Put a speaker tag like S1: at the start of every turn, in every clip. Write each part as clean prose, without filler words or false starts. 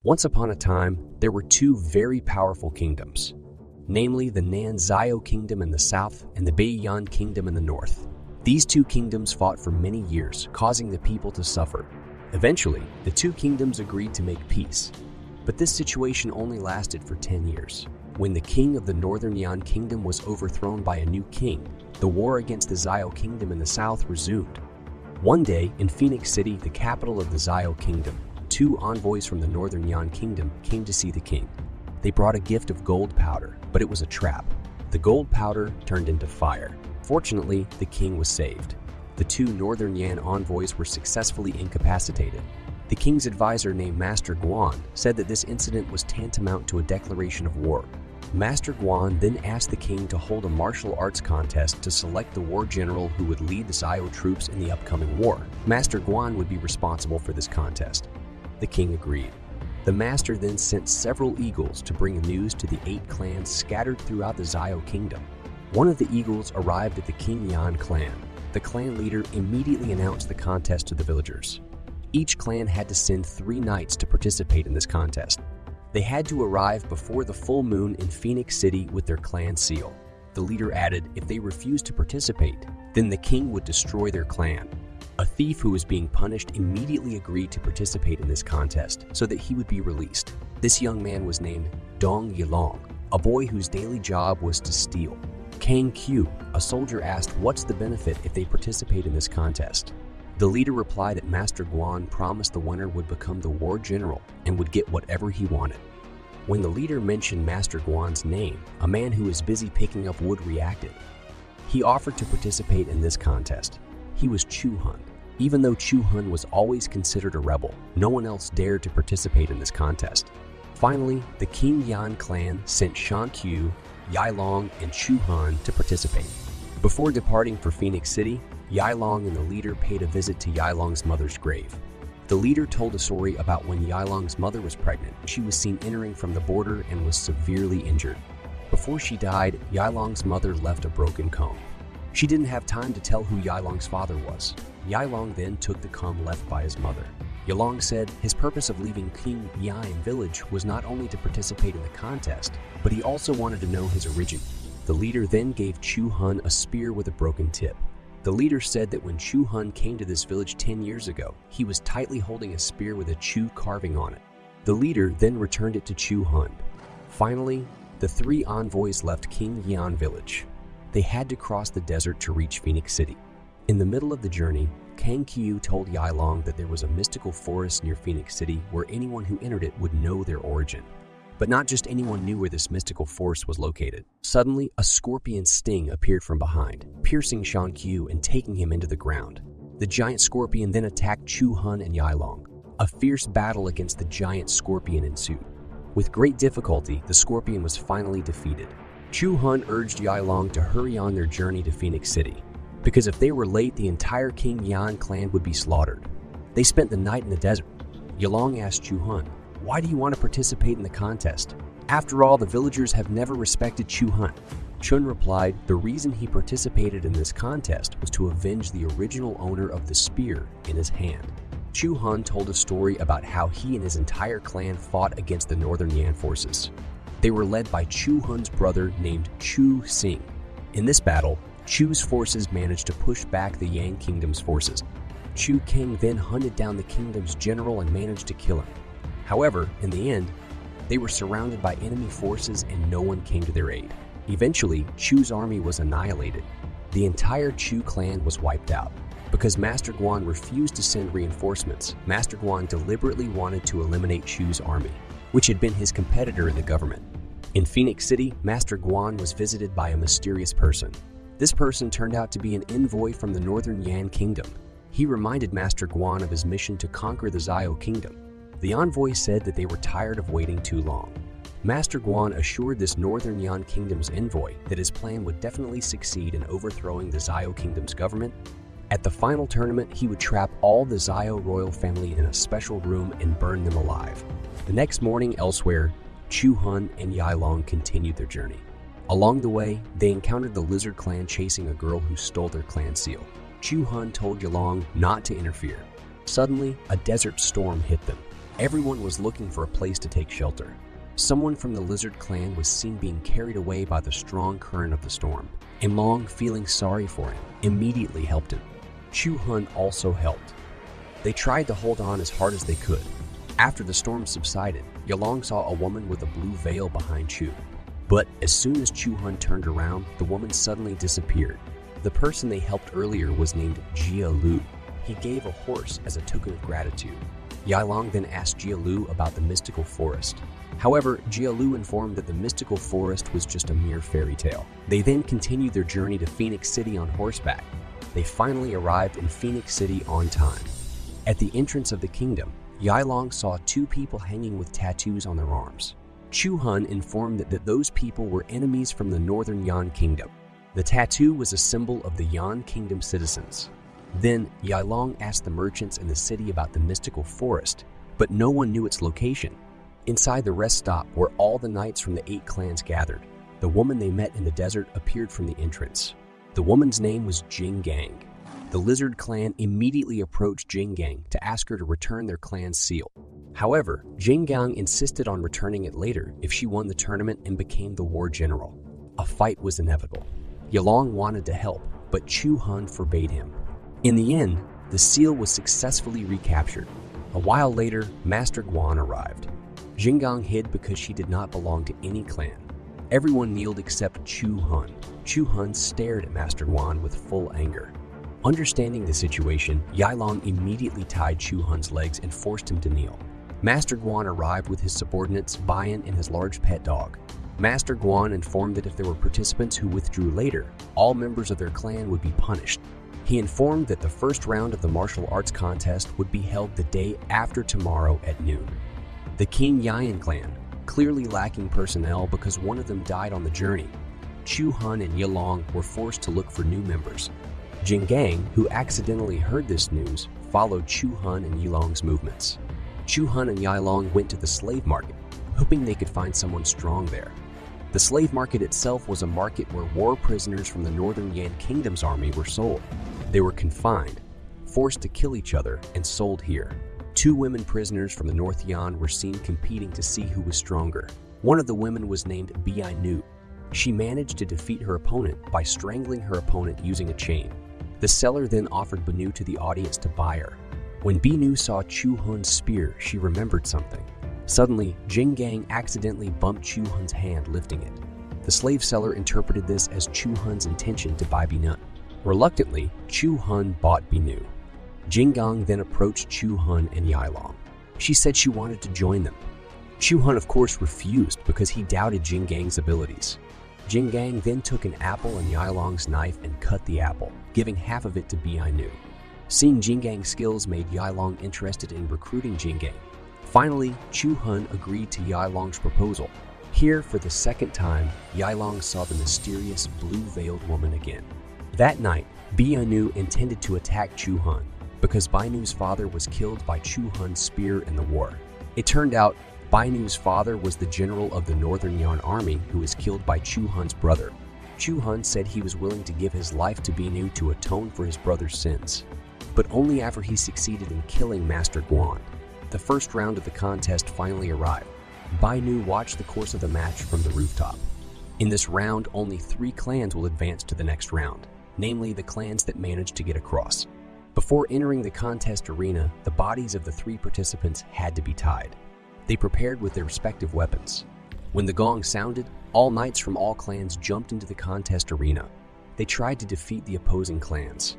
S1: Once upon a time, there were two very powerful kingdoms, namely the Nan Zhao Kingdom in the south and the Beiyan Kingdom in the north. These two kingdoms fought for many years, causing the people to suffer. Eventually, the two kingdoms agreed to make peace, but this situation only lasted for 10 years. When the king of the northern Yan Kingdom was overthrown by a new king, the war against the Zhao Kingdom in the south resumed. One day, in Phoenix City, the capital of the Zhao Kingdom, two envoys from the northern Yan Kingdom came to see the king. They brought a gift of gold powder, but it was a trap. The gold powder turned into fire. Fortunately, the king was saved. The two northern Yan envoys were successfully incapacitated. The king's advisor named Master Guan said that this incident was tantamount to a declaration of war. Master Guan then asked the king to hold a martial arts contest to select the war general who would lead the Zhao troops in the upcoming war. Master Guan would be responsible for this contest. The king agreed. The master then sent several eagles to bring news to the 8 clans scattered throughout the Zhao kingdom. One of the eagles arrived at the King Yan clan. The clan leader immediately announced the contest to the villagers. Each clan had to send 3 knights to participate in this contest. They had to arrive before the full moon in Phoenix City with their clan seal. The leader added if they refused to participate, then the king would destroy their clan. A thief who was being punished immediately agreed to participate in this contest so that he would be released. This young man was named Dong Yilong, a boy whose daily job was to steal. Kang Q, a soldier, asked what's the benefit if they participate in this contest. The leader replied that Master Guan promised the winner would become the war general and would get whatever he wanted. When the leader mentioned Master Guan's name, a man who was busy picking up wood reacted. He offered to participate in this contest. He was Chu Hun. Even though Chu Hun was always considered a rebel, no one else dared to participate in this contest. Finally, the King Yan clan sent Shan Qiu, Yailong, and Chu Hun to participate. Before departing for Phoenix City, Yailong and the leader paid a visit to Yailong's mother's grave. The leader told a story about when Yailong's mother was pregnant. She was seen entering from the border and was severely injured. Before she died, Yailong's mother left a broken comb. She didn't have time to tell who Yailong's father was. Yailong then took the comb left by his mother. Yailong said his purpose of leaving King Yan village was not only to participate in the contest, but he also wanted to know his origin. The leader then gave Chu Hun a spear with a broken tip. The leader said that when Chu Hun came to this village 10 years ago, he was tightly holding a spear with a Chu carving on it. The leader then returned it to Chu Hun. Finally, the 3 envoys left King Yan village. They had to cross the desert to reach Phoenix City. In the middle of the journey, Kang Qiu told Yailong that there was a mystical forest near Phoenix City where anyone who entered it would know their origin. But not just anyone knew where this mystical forest was located. Suddenly, a scorpion sting appeared from behind, piercing Shan Qiu and taking him into the ground. The giant scorpion then attacked Chu Hun and Yailong. A fierce battle against the giant scorpion ensued. With great difficulty, the scorpion was finally defeated. Chu Hun urged Yailong to hurry on their journey to Phoenix City, because if they were late, the entire King Yan clan would be slaughtered. They spent the night in the desert. Yailong asked Chu Hun, "Why do you want to participate in the contest? After all, the villagers have never respected Chu Hun." Chun replied, the reason he participated in this contest was to avenge the original owner of the spear in his hand. Chu Hun told a story about how he and his entire clan fought against the Northern Yan forces. They were led by Chu Hun's brother named Chu Xing. In this battle, Chu's forces managed to push back the Yang Kingdom's forces. Chu King then hunted down the kingdom's general and managed to kill him. However, in the end, they were surrounded by enemy forces and no one came to their aid. Eventually, Chu's army was annihilated. The entire Chu clan was wiped out. Because Master Guan refused to send reinforcements, Master Guan deliberately wanted to eliminate Chu's army, which had been his competitor in the government. In Phoenix City, Master Guan was visited by a mysterious person. This person turned out to be an envoy from the Northern Yan Kingdom. He reminded Master Guan of his mission to conquer the Zhao Kingdom. The envoy said that they were tired of waiting too long. Master Guan assured this Northern Yan Kingdom's envoy that his plan would definitely succeed in overthrowing the Zhao Kingdom's government. At the final tournament, he would trap all the Zhao royal family in a special room and burn them alive. The next morning elsewhere, Chu Hun and Yailong continued their journey. Along the way, they encountered the Lizard clan chasing a girl who stole their clan seal. Chu Hun told Yailong not to interfere. Suddenly, a desert storm hit them. Everyone was looking for a place to take shelter. Someone from the lizard clan was seen being carried away by the strong current of the storm. Yalong, feeling sorry for him, immediately helped him. Chu Hun also helped. They tried to hold on as hard as they could. After the storm subsided, Yalong saw a woman with a blue veil behind Chu. But as soon as Chu Hun turned around, the woman suddenly disappeared. The person they helped earlier was named Jia Lu. He gave a horse as a token of gratitude. Yalong then asked Jia Lu about the mystical forest. However, Jia Lu informed that the mystical forest was just a mere fairy tale. They then continued their journey to Phoenix City on horseback. They finally arrived in Phoenix City on time. At the entrance of the kingdom, Yalong saw two people hanging with tattoos on their arms. Chu Hun informed that those people were enemies from the northern Yan Kingdom. The tattoo was a symbol of the Yan Kingdom citizens. Then, Yalong asked the merchants in the city about the mystical forest, but no one knew its location. Inside the rest stop where all the knights from the 8 clans gathered, the woman they met in the desert appeared from the entrance. The woman's name was Jing Gang. The lizard clan immediately approached Jing Gang to ask her to return their clan's seal. However, Jing Gang insisted on returning it later if she won the tournament and became the war general. A fight was inevitable. Yalong wanted to help, but Chu Hun forbade him. In the end, the seal was successfully recaptured. A while later, Master Guan arrived. Jing Gang hid because she did not belong to any clan. Everyone kneeled except Chu Hun. Chu Hun stared at Master Guan with full anger. Understanding the situation, Yalong immediately tied Chu Hun's legs and forced him to kneel. Master Guan arrived with his subordinates, Bayan, and his large pet dog. Master Guan informed that if there were participants who withdrew later, all members of their clan would be punished. He informed that the first round of the martial arts contest would be held the day after tomorrow at noon. The King Yan clan, clearly lacking personnel because one of them died on the journey, Chu Hun and Yalong were forced to look for new members. Jing Gang, who accidentally heard this news, followed Chu Hun and Yalong's movements. Chu Hun and Yalong went to the slave market, hoping they could find someone strong there. The slave market itself was a market where war prisoners from the northern Yan Kingdom's army were sold. They were confined, forced to kill each other, and sold here. 2 women prisoners from the North Yan were seen competing to see who was stronger. One of the women was named Bi Nu. She managed to defeat her opponent by strangling her opponent using a chain. The seller then offered Binu to the audience to buy her. When Binu saw Chu Hun's spear, she remembered something. Suddenly, Jing Gang accidentally bumped Chu Hun's hand, lifting it. The slave seller interpreted this as Chu Hun's intention to buy Binu. Reluctantly, Chu Hun bought Binu. Jing Gang then approached Chu Hun and Yalong. She said she wanted to join them. Chu Hun of course refused because he doubted Jing Gang's abilities. Jing Gang then took an apple and Yalong's knife and cut the apple, giving half of it to Bi Nu. Seeing Jing Gang's skills made Yalong interested in recruiting Jing Gang. Finally, Chu Hun agreed to Yalong's proposal. Here, for the second time, Yalong saw the mysterious blue-veiled woman again. That night, Bi Nu intended to attack Chu Hun because Bai Nu's father was killed by Chu Hun's spear in the war. It turned out Bai Nu's father was the general of the Northern Yan army who was killed by Chu Hun's brother. Chu Hun said he was willing to give his life to Bi Nu to atone for his brother's sins, but only after he succeeded in killing Master Guan. The first round of the contest finally arrived. Bai Nu watched the course of the match from the rooftop. In this round, only 3 clans will advance to the next round, namely the clans that managed to get across. Before entering the contest arena, the bodies of the 3 participants had to be tied. They prepared with their respective weapons. When the gong sounded, all knights from all clans jumped into the contest arena. They tried to defeat the opposing clans.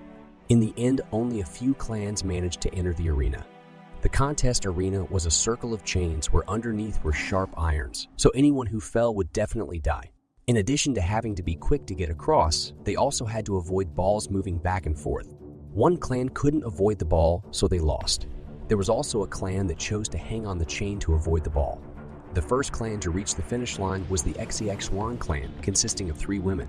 S1: In the end, only a few clans managed to enter the arena. The contest arena was a circle of chains where underneath were sharp irons, so anyone who fell would definitely die. In addition to having to be quick to get across, they also had to avoid balls moving back and forth. One clan couldn't avoid the ball, so they lost. There was also a clan that chose to hang on the chain to avoid the ball. The first clan to reach the finish line was the Xex clan, consisting of 3 women.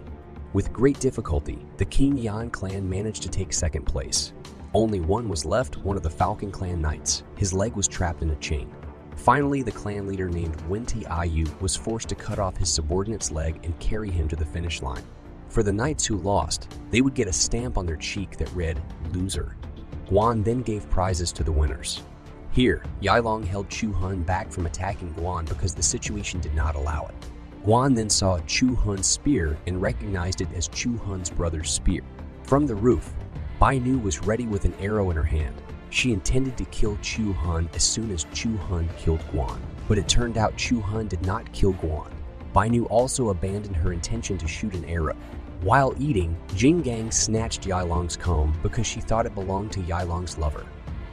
S1: With great difficulty, the King Yan clan managed to take second place. Only one was left, one of the Falcon clan knights. His leg was trapped in a chain. Finally, the clan leader named Wenti Ayu was forced to cut off his subordinate's leg and carry him to the finish line. For the knights who lost, they would get a stamp on their cheek that read, "Loser." Guan then gave prizes to the winners. Here, Yailong held Chu Hun back from attacking Guan because the situation did not allow it. Guan then saw Chu Hun's spear and recognized it as Chu Hun's brother's spear. From the roof, Bai Nu was ready with an arrow in her hand. She intended to kill Chu Hun as soon as Chu Hun killed Guan, but it turned out Chu Hun did not kill Guan. Bai Nu also abandoned her intention to shoot an arrow. While eating, Jing Gang snatched Yailong's comb because she thought it belonged to Yailong's lover.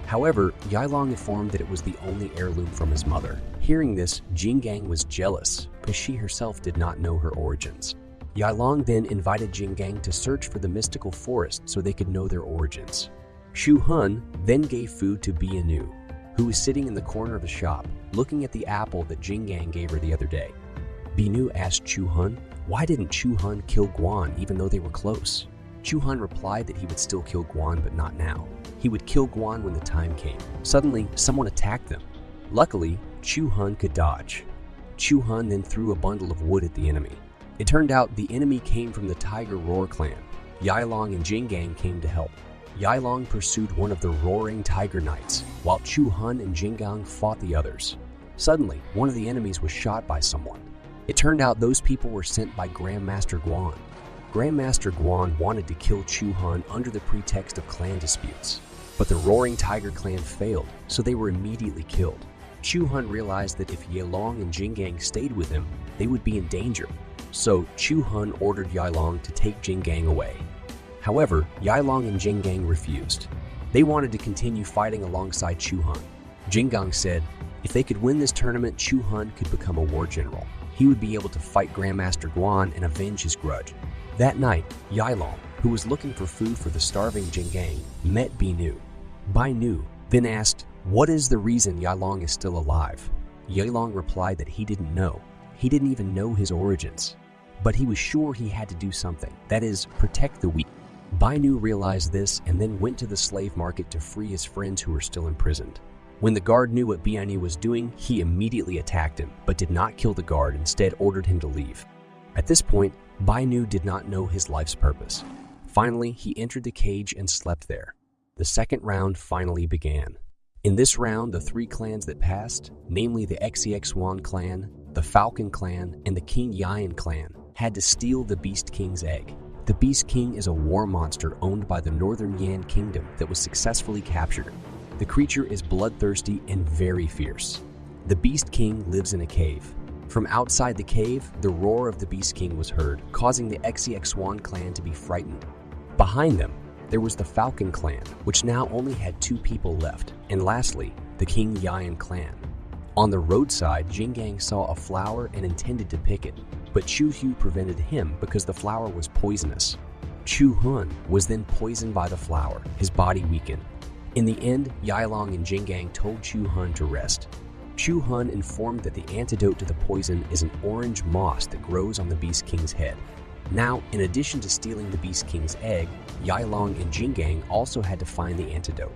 S1: However, Yailong informed that it was the only heirloom from his mother. Hearing this, Jing Gang was jealous because she herself did not know her origins. Yailong then invited Jing Gang to search for the mystical forest so they could know their origins. Chu Hun then gave food to Bianu, who was sitting in the corner of the shop, looking at the apple that Jing Gang gave her the other day. Bianu asked Chu Hun, why didn't Chu Hun kill Guan even though they were close? Chu Hun replied that he would still kill Guan, but not now. He would kill Guan when the time came. Suddenly, someone attacked them. Luckily, Chu Hun could dodge. Chu Hun then threw a bundle of wood at the enemy. It turned out the enemy came from the Tiger Roar clan. Yailong and Jing Gang came to help. Yailong pursued one of the Roaring Tiger Knights, while Chu Hun and Jing Gang fought the others. Suddenly, one of the enemies was shot by someone. It turned out those people were sent by Grandmaster Guan. Grandmaster Guan wanted to kill Chu Hun under the pretext of clan disputes, but the Roaring Tiger clan failed, so they were immediately killed. Chu Hun realized that if Yailong and Jing Gang stayed with him, they would be in danger, so Chu Hun ordered Yailong to take Jing Gang away. However, Yailong and Jing Gang refused. They wanted to continue fighting alongside Chu Hun. Jing Gang said if they could win this tournament, Chu Hun could become a war general. He would be able to fight Grandmaster Guan and avenge his grudge. That night, Yailong, who was looking for food for the starving Jing Gang, met Bianu. Bianu then asked, what is the reason Yailong is still alive? Yailong replied that he didn't know. He didn't even know his origins. But he was sure he had to do something, that is, protect the weak. Bianu realized this and then went to the slave market to free his friends who were still imprisoned. When the guard knew what Bianu was doing, he immediately attacked him, but did not kill the guard, instead ordered him to leave. At this point, Bianu did not know his life's purpose. Finally, he entered the cage and slept there. The second round finally began. In this round, the three clans that passed, namely the Xex clan, the Falcon clan, and the King Yan clan, had to steal the Beast King's egg. The Beast King is a war monster owned by the Northern Yan Kingdom that was successfully captured. The creature is bloodthirsty and very fierce. The Beast King lives in a cave. From outside the cave, the roar of the Beast King was heard, causing the Xex clan to be frightened. Behind them, there was the Falcon clan, which now only had 2 people left, and lastly, the King Yan clan. On the roadside, Jing Gang saw a flower and intended to pick it, but Chu Hu prevented him because the flower was poisonous. Chu Hun was then poisoned by the flower, his body weakened. In the end, Yailong and Jing Gang told Chu Hun to rest. Chu Hun informed that the antidote to the poison is an orange moss that grows on the Beast King's head. Now, in addition to stealing the Beast King's egg, Yailong and Jing Gang also had to find the antidote.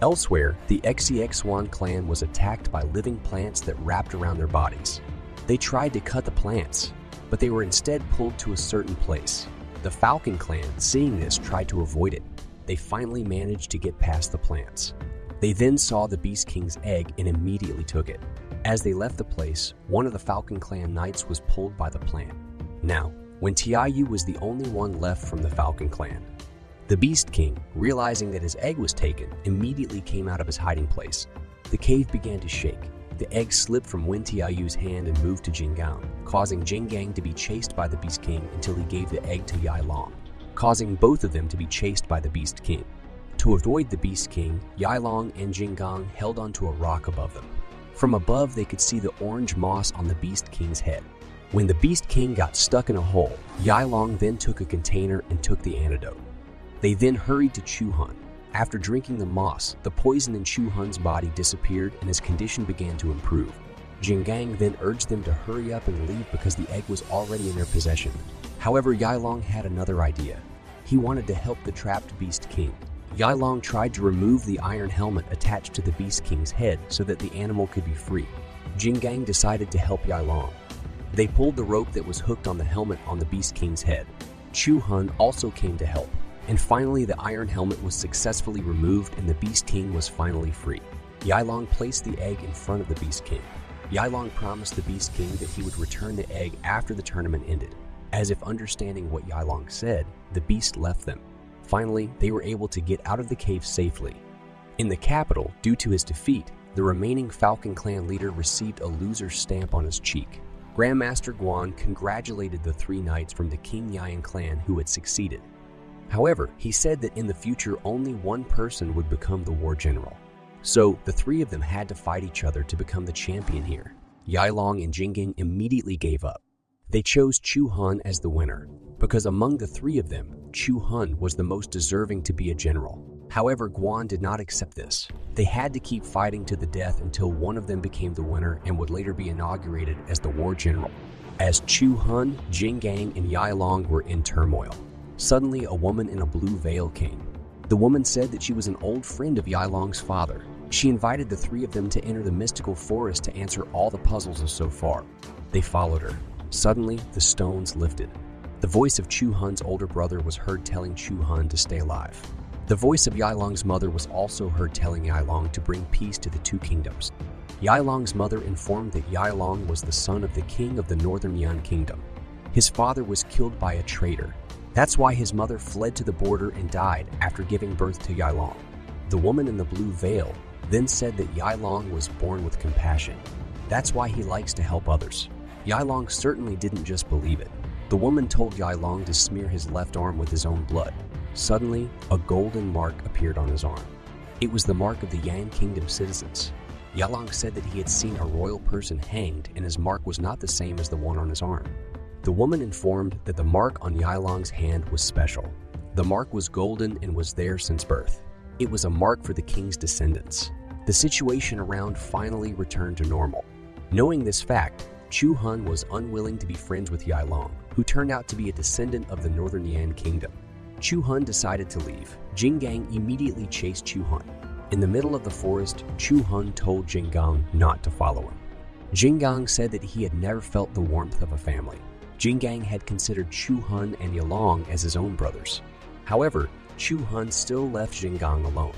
S1: Elsewhere, the Xex clan was attacked by living plants that wrapped around their bodies. They tried to cut the plants, but they were instead pulled to a certain place. The Falcon clan, seeing this, tried to avoid it. They finally managed to get past the plants. They then saw the Beast King's egg and immediately took it. As they left the place, one of the Falcon clan knights was pulled by the plant. Now, when Tiayu was the only one left from the Falcon clan, the Beast King, realizing that his egg was taken, immediately came out of his hiding place. The cave began to shake. The egg slipped from Wen Tiayu's hand and moved to Jing Gang, causing Jing Gang to be chased by the Beast King until he gave the egg to Yailong, causing both of them to be chased by the Beast King. To avoid the Beast King, Yailong and Jing Gang held onto a rock above them. From above, they could see the orange moss on the Beast King's head. When the Beast King got stuck in a hole, Yailong then took a container and took the antidote. They then hurried to Chu Hun. After drinking the moss, the poison in Chu Hun's body disappeared and his condition began to improve. Jing Gang then urged them to hurry up and leave because the egg was already in their possession. However, Yailong had another idea. He wanted to help the trapped Beast King. Yailong tried to remove the iron helmet attached to the Beast King's head so that the animal could be free. Jing Gang decided to help Yailong. They pulled the rope that was hooked on the helmet on the Beast King's head. Chu Hun also came to help. And finally, the iron helmet was successfully removed and the Beast King was finally free. Yilong placed the egg in front of the Beast King. Yilong promised the Beast King that he would return the egg after the tournament ended. As if understanding what Yilong said, the beast left them. Finally, they were able to get out of the cave safely. In the capital, due to his defeat, the remaining Falcon Clan leader received a loser's stamp on his cheek. Grandmaster Guan congratulated the 3 knights from the King Yan clan who had succeeded. However, he said that in the future only one person would become the war general. So, the 3 of them had to fight each other to become the champion here. Yilong and Jinggang immediately gave up. They chose Chu Han as the winner, because among the 3 of them, Chu Han was the most deserving to be a general. However, Guan did not accept this. They had to keep fighting to the death until one of them became the winner and would later be inaugurated as the war general. As Chu Han, Jinggang, and Yilong were in turmoil, suddenly a woman in a blue veil came. The woman said that she was an old friend of Yilong's father. She invited the 3 of them to enter the mystical forest to answer all the puzzles of so far. They followed her. Suddenly, the stones lifted. The voice of Chu Han's older brother was heard telling Chu Han to stay alive. The voice of Yilong's mother was also heard telling Yilong to bring peace to the 2 kingdoms. Yilong's mother informed that Yilong was the son of the king of the Northern Yan Kingdom. His father was killed by a traitor. That's why his mother fled to the border and died after giving birth to Yilong. The woman in the blue veil then said that Yilong was born with compassion. That's why he likes to help others. Yilong certainly didn't just believe it. The woman told Yilong to smear his left arm with his own blood. Suddenly, a golden mark appeared on his arm. It was the mark of the Yan Kingdom citizens. Yilong said that he had seen a royal person hanged and his mark was not the same as the one on his arm. The woman informed that the mark on Yilong's hand was special. The mark was golden and was there since birth. It was a mark for the king's descendants. The situation around finally returned to normal. Knowing this fact, Chu Han was unwilling to be friends with Yilong, who turned out to be a descendant of the Northern Yan Kingdom. Chu Han decided to leave. Jinggang immediately chased Chu Han. In the middle of the forest, Chu Han told Jinggang not to follow him. Jinggang said that he had never felt the warmth of a family. Jinggang had considered Chu Han and Yilong as his own brothers. However, Chu Han still left Jinggang alone.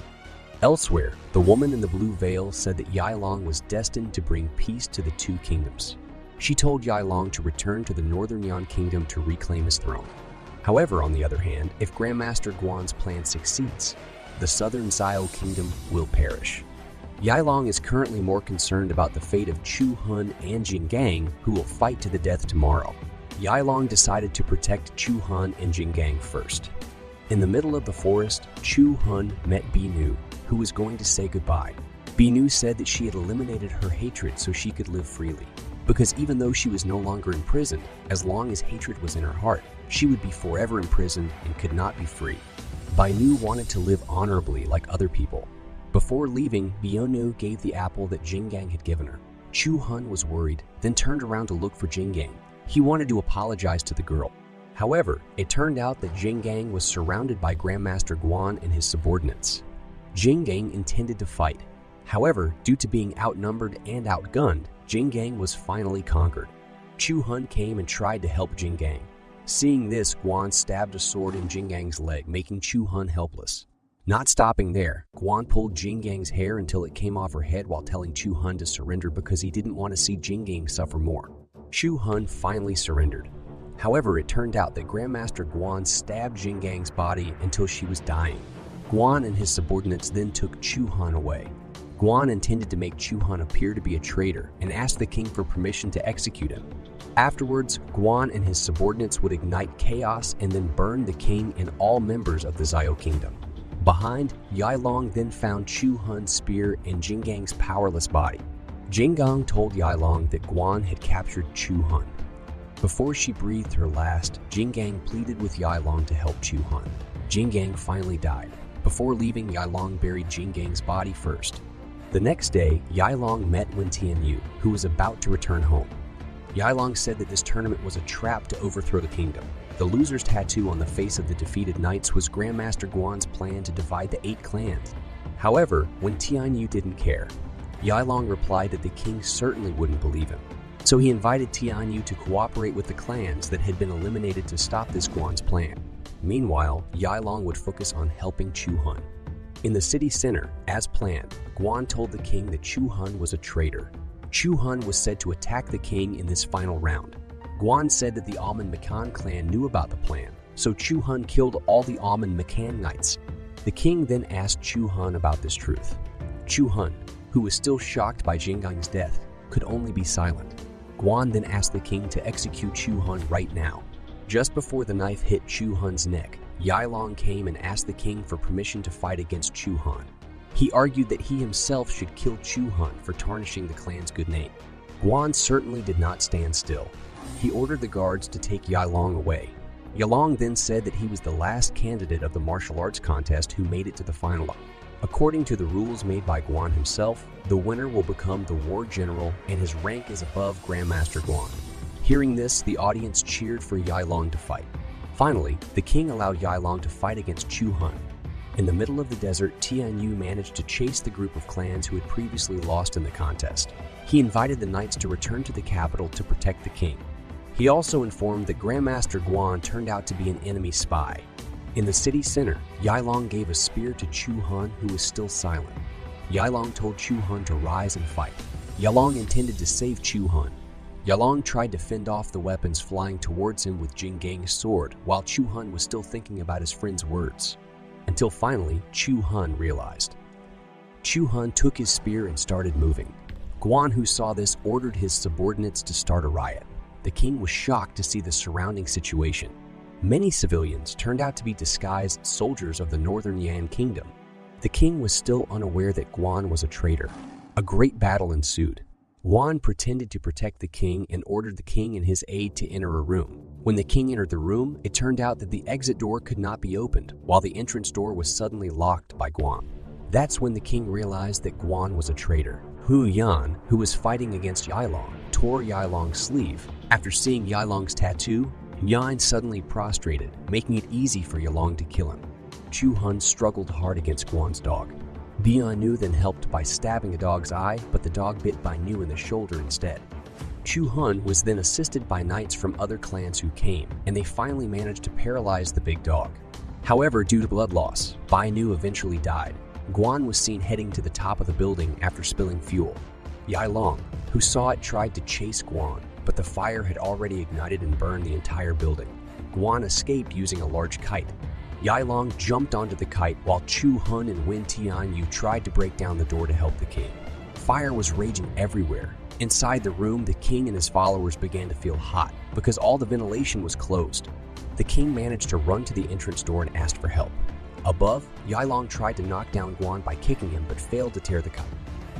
S1: Elsewhere, the woman in the blue veil said that Yilong was destined to bring peace to the 2 kingdoms. She told Yilong to return to the Northern Yan Kingdom to reclaim his throne. However, on the other hand, if Grandmaster Guan's plan succeeds, the Southern Zhao Kingdom will perish. Yilong is currently more concerned about the fate of Chu Han and Jinggang, who will fight to the death tomorrow. Yilong decided to protect Chu Han and Jinggang first. In the middle of the forest, Chu Han met Binu, who was going to say goodbye. Binu said that she had eliminated her hatred so she could live freely. Because even though she was no longer imprisoned, as long as hatred was in her heart, she would be forever imprisoned and could not be free. Binu wanted to live honorably like other people. Before leaving, Binu gave the apple that Jinggang had given her. Chu Han was worried, then turned around to look for Jinggang. He wanted to apologize to the girl. However, it turned out that Jinggang was surrounded by Grandmaster Guan and his subordinates. Jinggang intended to fight. However, due to being outnumbered and outgunned, Jinggang was finally conquered. Chu Han came and tried to help Jinggang. Seeing this, Guan stabbed a sword in Jinggang's leg, making Chu Han helpless. Not stopping there, Guan pulled Jinggang's hair until it came off her head while telling Chu Han to surrender because he didn't want to see Jinggang suffer more. Chu Han finally surrendered. However, it turned out that Grandmaster Guan stabbed Jinggang's body until she was dying. Guan and his subordinates then took Chu Han away. Guan intended to make Chu Han appear to be a traitor and asked the king for permission to execute him. Afterwards, Guan and his subordinates would ignite chaos and then burn the king and all members of the Zhao Kingdom. Behind, Yilong then found Chu Han's spear and Jinggang's powerless body. Jinggang told Yilong that Guan had captured Chu Han. Before she breathed her last, Jinggang pleaded with Yilong to help Chu Han. Jinggang finally died. Before leaving, Yilong buried Jinggang's body first. The next day, Yilong met Wen Tianyu, who was about to return home. Yilong said that this tournament was a trap to overthrow the kingdom. The loser's tattoo on the face of the defeated knights was Grandmaster Guan's plan to divide the 8 clans. However, Wen Tianyu didn't care. Yilong replied that the king certainly wouldn't believe him. So he invited Tianyu to cooperate with the clans that had been eliminated to stop this Guan's plan. Meanwhile, Yilong would focus on helping Chu Han. In the city center, as planned, Guan told the king that Chu Hun was a traitor. Chu Hun was said to attack the king in this final round. Guan said that the Alman Makan clan knew about the plan, so Chu Hun killed all the Alman Makan knights. The king then asked Chu Hun about this truth. Chu Hun, who was still shocked by Jinggang's death, could only be silent. Guan then asked the king to execute Chu Hun right now. Just before the knife hit Chu Hun's neck, Yailong came and asked the king for permission to fight against Chu Hun. He argued that he himself should kill Chu Hun for tarnishing the clan's good name. Guan certainly did not stand still. He ordered the guards to take Yailong away. Yailong then said that he was the last candidate of the martial arts contest who made it to the final. According to the rules made by Guan himself, the winner will become the war general and his rank is above Grandmaster Guan. Hearing this, the audience cheered for Yailong to fight. Finally, the king allowed Yailong to fight against Chu Hun. In the middle of the desert, Tianyu managed to chase the group of clans who had previously lost in the contest. He invited the knights to return to the capital to protect the king. He also informed that Grandmaster Guan turned out to be an enemy spy. In the city center, Yailong gave a spear to Chu Hun, who was still silent. Yailong told Chu Hun to rise and fight. Yailong intended to save Chu Hun. Yailong tried to fend off the weapons flying towards him with Jinggang's sword, while Chu Hun was still thinking about his friend's words. Until finally, Chu Hun realized. Chu Hun took his spear and started moving. Guan, who saw this, ordered his subordinates to start a riot. The king was shocked to see the surrounding situation. Many civilians turned out to be disguised soldiers of the Northern Yan Kingdom. The king was still unaware that Guan was a traitor. A great battle ensued. Guan pretended to protect the king and ordered the king and his aide to enter a room. When the king entered the room, it turned out that the exit door could not be opened, while the entrance door was suddenly locked by Guan. That's when the king realized that Guan was a traitor. Hu Yan, who was fighting against Yailong, tore Yailong's sleeve. After seeing Yailong's tattoo, Yan suddenly prostrated, making it easy for Yailong to kill him. Chu Hun struggled hard against Guan's dog. Bianu then helped by stabbing the dog's eye, but the dog bit Bai Nu in the shoulder instead. Chu Hun was then assisted by knights from other clans who came, and they finally managed to paralyze the big dog. However, due to blood loss, Bai Nu eventually died. Guan was seen heading to the top of the building after spilling fuel. Yailong, who saw it, tried to chase Guan, but the fire had already ignited and burned the entire building. Guan escaped using a large kite. Yailong jumped onto the kite while Chu Hun and Wen Tianyu tried to break down the door to help the king. Fire was raging everywhere. Inside the room, the king and his followers began to feel hot because all the ventilation was closed. The king managed to run to the entrance door and asked for help. Above, Yailong tried to knock down Guan by kicking him but failed to tear the kite.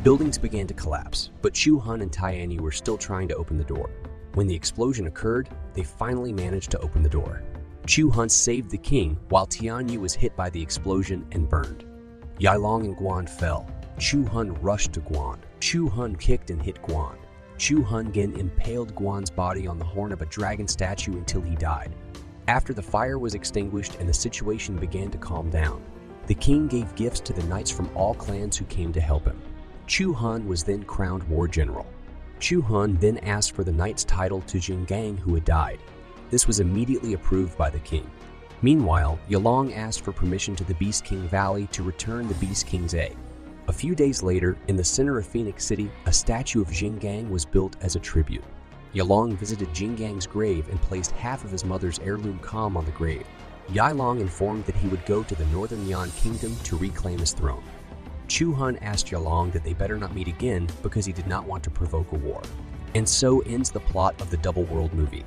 S1: Buildings began to collapse, but Chu Hun and Tianyu were still trying to open the door. When the explosion occurred, they finally managed to open the door. Chu Hun saved the king while Tianyu was hit by the explosion and burned. Yailong and Guan fell. Chu Hun rushed to Guan. Chu Hun kicked and hit Guan. Chu Hun again impaled Guan's body on the horn of a dragon statue until he died. After the fire was extinguished and the situation began to calm down, the king gave gifts to the knights from all clans who came to help him. Chu Hun was then crowned war general. Chu Hun then asked for the knight's title to Jinggang, who had died. This was immediately approved by the king. Meanwhile, Yailong asked for permission to the Beast King Valley to return the Beast King's egg. A few days later, in the center of Phoenix City, a statue of Jinggang was built as a tribute. Yailong visited Jinggang's grave and placed half of his mother's heirloom calm on the grave. Yailong informed that he would go to the Northern Yan Kingdom to reclaim his throne. Chu Hun asked Yailong that they better not meet again because he did not want to provoke a war. And so ends the plot of the Double World movie.